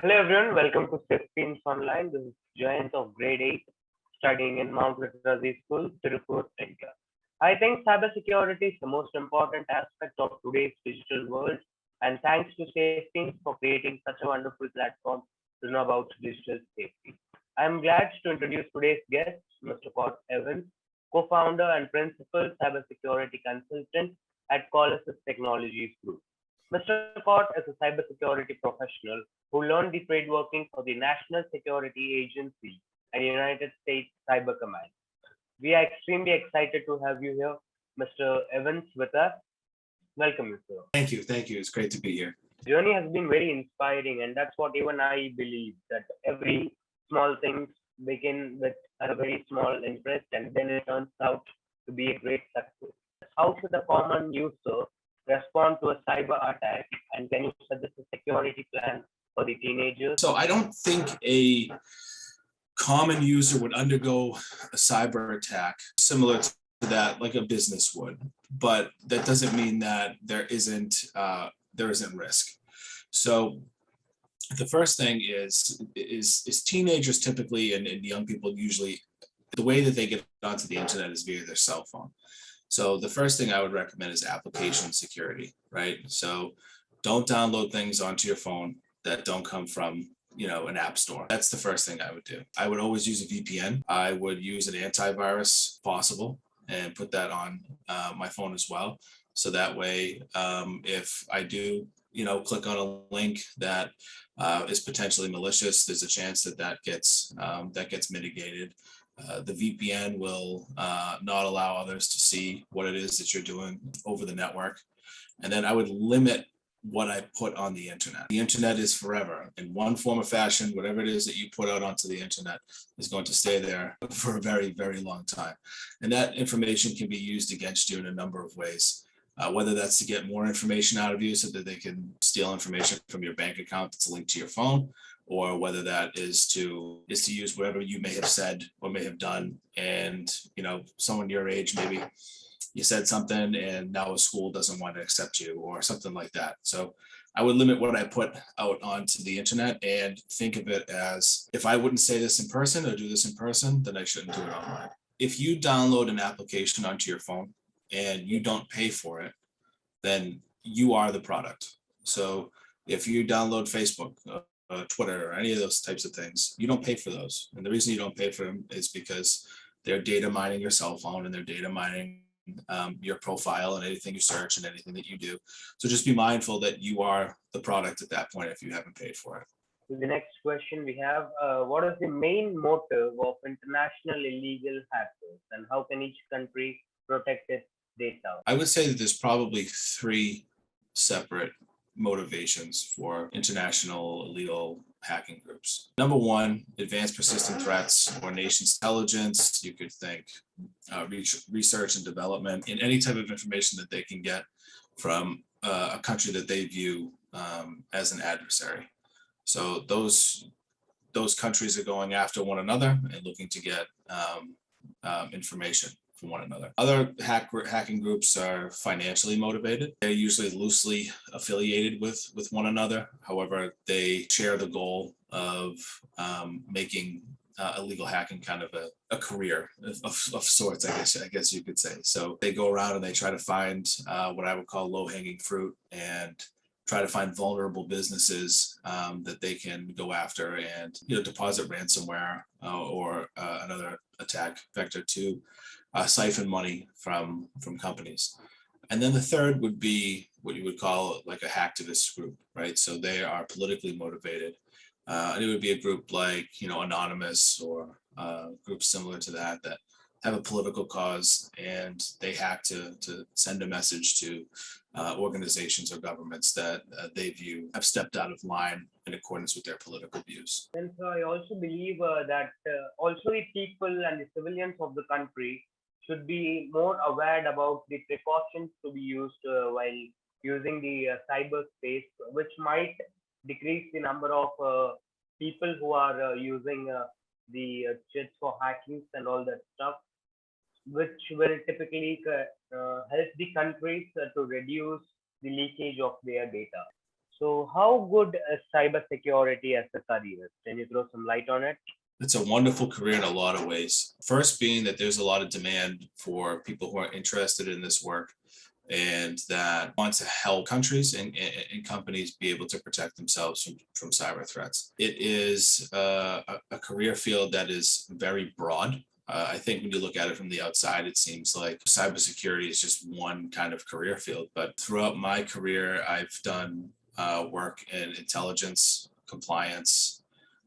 Hello everyone, welcome to Sixteens Online. This is Jayant of Grade 8, studying in Mount Literacy School, Tirupur, India. I think cybersecurity is the most important aspect of today's digital world, and thanks to Safeteens for creating such a wonderful platform to know about digital safety. I am glad to introduce today's guest, Mr. Kort Evans, co-founder and principal cybersecurity consultant at Colossus Technologies Group. Mr. Kort is a cybersecurity professional who learned the trade working for the National Security Agency and United States Cyber Command. We are extremely excited to have you here, Mr. Evans, with us. Welcome, Mr. Thank you. Thank you. It's great to be here. Journey has been very inspiring, and that's what even I believe that every small things begin with a very small interest, and then it turns out to be a great success. How should a common user respond to a cyber attack, and can you suggest a security plan for the teenagers? So I don't think a common user would undergo a cyber attack similar to that like a business would, but that doesn't mean that there isn't risk. So the first thing is teenagers typically and young people usually, the way that they get onto the internet is via their cell phone. So the first thing I would recommend is application security, right? So don't download things onto your phone that don't come from an app store. That's the first thing I would do. I would always use a VPN. I would use an antivirus if possible and put that on my phone as well. So that way, if I do, click on a link that is potentially malicious, there's a chance that gets mitigated. The VPN will not allow others to see what it is that you're doing over the network. And then I would limit what I put on the internet. The internet is forever. In one form or fashion, whatever it is that you put out onto the internet is going to stay there for a very, very long time. And that information can be used against you in a number of ways. Whether that's to get more information out of you so that they can steal information from your bank account that's linked to your phone, or whether that is to use whatever you may have said or may have done. And someone your age, maybe you said something and now a school doesn't want to accept you or something like that. So I would limit what I put out onto the internet and think of it as, if I wouldn't say this in person or do this in person, then I shouldn't do it online. If you download an application onto your phone and you don't pay for it, then you are the product. So if you download Facebook, Twitter, or any of those types of things, you don't pay for those. And the reason you don't pay for them is because they're data mining your cell phone and they're data mining your profile and anything you search and anything that you do. So just be mindful that you are the product at that point if you haven't paid for it. The next question we have, what is the main motive of international illegal hackers, and how can each country protect its data? I would say that there's probably three separate motivations for international illegal hacking groups. Number one, advanced persistent threats or nation's intelligence. You could think research and development in any type of information that they can get from a country that they view as an adversary. So those countries are going after one another and looking to get information from one another. Other hacking groups are financially motivated. They're usually loosely affiliated with one another. However, they share the goal of making illegal hacking kind of a career of sorts, I guess you could say. So they go around and they try to find what I would call low-hanging fruit and try to find vulnerable businesses that they can go after and deposit ransomware or another attack vector to siphon money from companies. And then the third would be what you would call like a hacktivist group, right? So they are politically motivated. And it would be a group like, Anonymous or groups similar to that have a political cause, and they hack to send a message to organizations or governments that they view have stepped out of line in accordance with their political views. And so I also believe that also the people and the civilians of the country should be more aware about the precautions to be used while using the cyberspace, which might decrease the number of people who are using the chits for hackings and all that stuff, which will typically help the countries to reduce the leakage of their data. So how good is cybersecurity as a career? Can you throw some light on it? It's a wonderful career in a lot of ways. First being that there's a lot of demand for people who are interested in this work and that want to help countries and companies be able to protect themselves from cyber threats. It is a career field that is very broad. I think when you look at it from the outside, it seems like cybersecurity is just one kind of career field. But throughout my career, I've done work in intelligence, compliance.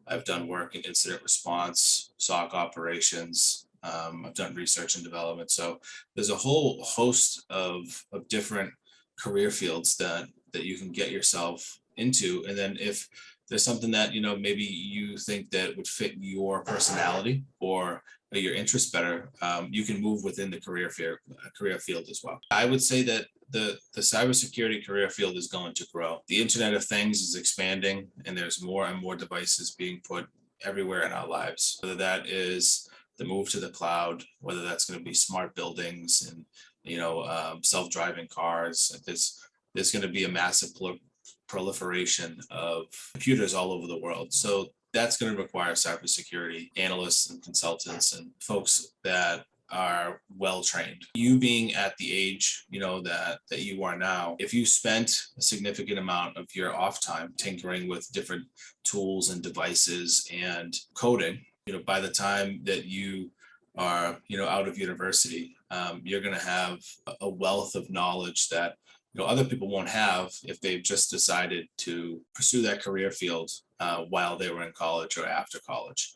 I've done work in incident response, SOC operations. I've done research and development. So there's a whole host of different career fields that you can get yourself into. And then if there's something that, maybe you think that would fit your personality or your interests better, you can move within the career field as well. I would say that the cybersecurity career field is going to grow. The Internet of Things is expanding, and there's more and more devices being put everywhere in our lives. Whether that is the move to the cloud, whether that's going to be smart buildings and self-driving cars. There's going to be a massive proliferation of computers all over the world. So that's going to require cybersecurity analysts and consultants and folks that are well trained. You being at the age that you are now, if you spent a significant amount of your off time tinkering with different tools and devices and coding, by the time that you are out of university, you're going to have a wealth of knowledge that other people won't have if they've just decided to pursue that career field while they were in college or after college.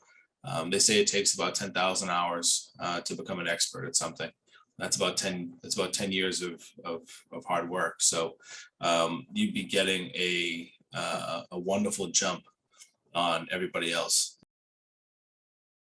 They say it takes about 10,000 hours to become an expert at something. That's about 10 years of hard work. So you'd be getting a wonderful jump on everybody else.